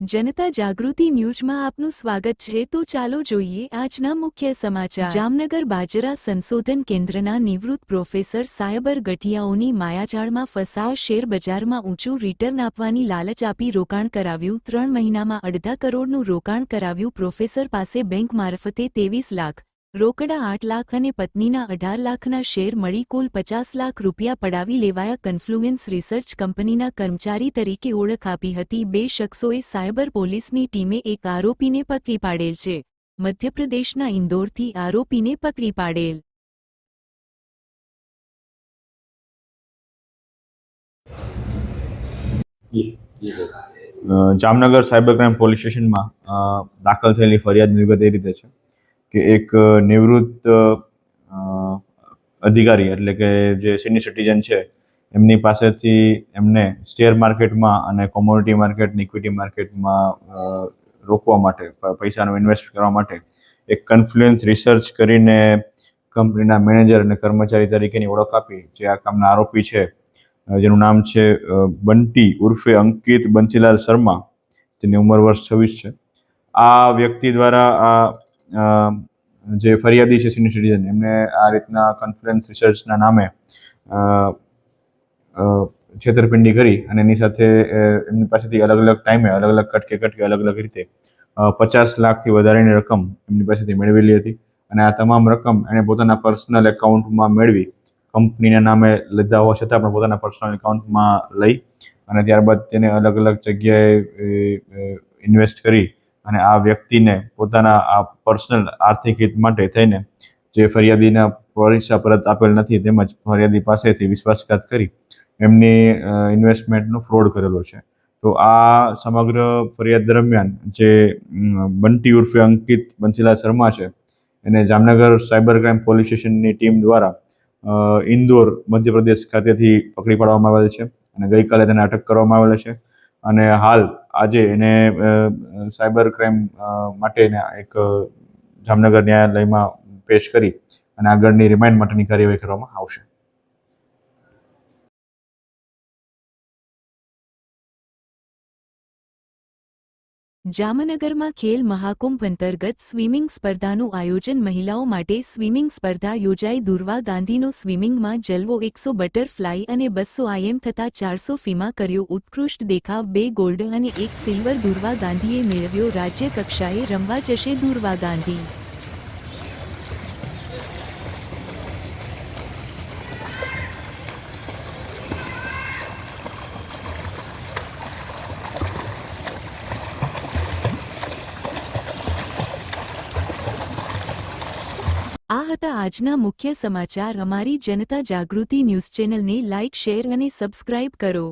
જનતા જાગૃતિ ન્યૂઝમાં આપનું સ્વાગત છે તો ચાલો જોઈએ આજના મુખ્ય સમાચાર। જામનગર બાજરા સંશોધન કેન્દ્રના નિવૃત્ત પ્રોફેસર સાયબર ગઠિયાઓની માયાજાળમાં ફસાયા। શેરબજારમાં ઊંચું રિટર્ન આપવાની લાલચ આપી રોકાણ કરાવ્યું। 3 મહિનામાં 2.5 કરોડનું રોકાણ કરાવ્યું। પ્રોફેસર પાસે બેંક મારફતે 23 લાખ રોકડા 8 લાખ અને પત્નીના 18 લાખના શેર મળી કુલ 50 લાખ રૂપિયા પડાવી લેવાયા। કન્ફ્લુએન્સ રિસર્ચ કંપનીના કર્મચારી તરીકે ઓળખ આપી હતી। 2 શખ્સોએ સાયબર પોલીસની ટીમે એક આરોપીને પકડી પાડેલ છે। મધ્યપ્રદેશના ઇન્દોરથી આરોપીને પકડી પાડેલ। જામનગર સાયબર ક્રાઇમ પોલીસ સ્ટેશનમાં દાખલ થયેલી ફરિયાદની વિગત એ રીતે છે કે એક નિવૃત્ત અધિકારી એટલે કે જે સિનિયર સિટીઝન છે એમની પાસેથી એમને શેર માર્કેટમાં અને કોમોડિટી માર્કેટ ઇક્વિટી માર્કેટમાં રોકવા માટે પૈસાનો ઇન્વેસ્ટ કરવા માટે એક કન્ફ્લુએન્સ રિસર્ચ કરીને કંપનીના મેનેજર અને કર્મચારી તરીકેની ઓળખ આપી જે આ કામના આરોપી છે જેનું નામ છે બંટી ઉર્ફે અંકિત બંસીલાલ શર્મા, જેની ઉંમર વર્ષ 26 છે। આ વ્યક્તિ દ્વારા આ જે ફરિયાદી છે સિનિયર સિટીઝન એમને આ રીતના કોન્ફિડન્સ રિસર્ચના નામે છેતરપિંડી કરી અને એની સાથે એમની પાસેથી અલગ અલગ ટાઈમે અલગ અલગ કટકે અલગ અલગ રીતે 50 લાખથી વધારેની રકમ એમની પાસેથી મેળવેલી હતી અને આ તમામ રકમ એણે પોતાના પર્સનલ એકાઉન્ટમાં મેળવી કંપનીના નામે લીધા હોવા છતાં પણ પોતાના પર્સનલ એકાઉન્ટમાં લઈ અને ત્યારબાદ તેને અલગ અલગ જગ્યાએ ઇન્વેસ્ટ કરી અને આ વ્યક્તિને પોતાના આ પર્સનલ આર્થિક હિત માટે થઈને જે ફરિયાદીના પૈસા પરત આપેલ નથી તેમજ ફરિયાદી પાસેથી વિશ્વાસઘાત કરી એમની ઇન્વેસ્ટમેન્ટનો ફ્રોડ કરેલો છે। તો આ સમગ્ર ફરિયાદ દરમિયાન જે બંટી ઉર્ફે અંકિત બંસીલાલ શર્મા છે એને જામનગર સાયબર ક્રાઇમ પોલીસ સ્ટેશનની ટીમ દ્વારા ઇન્દોર મધ્યપ્રદેશ ખાતેથી પકડી પાડવામાં આવેલ છે અને ગઈકાલે તેને અટક કરવામાં આવેલ છે અને હાલ આજે એને સાયબર ક્રાઇમ માટે એક જામનગર ન્યાયાલયમાં પેશ કરી અને આગળની રિમાન્ડ માટેની કાર્યવાહી કરવામાં આવશે। જામનગરમાં ખેલ મહાકુંભ અંતર્ગત સ્વિમિંગ સ્પર્ધાનું આયોજન। મહિલાઓ માટે સ્વિમિંગ સ્પર્ધા યોજાઈ। દુર્વા ગાંધીનો સ્વિમિંગમાં જલવો 100 બટરફ્લાય અને 200 IM તથા 400 ફીમાં કર્યો ઉત્કૃષ્ટ દેખાવ। 2 ગોલ્ડ અને 1 સિલ્વર દુર્વા ગાંધીએ મેળવ્યો। રાજ્ય કક્ષાએ રમવા જશે દુર્વા ગાંધી। આ હતા આજના મુખ્ય સમાચાર। અમારી જનતા જાગૃતિ ન્યૂઝ ચેનલને લાઇક, શેર અને સબસ્ક્રાઇબ કરો।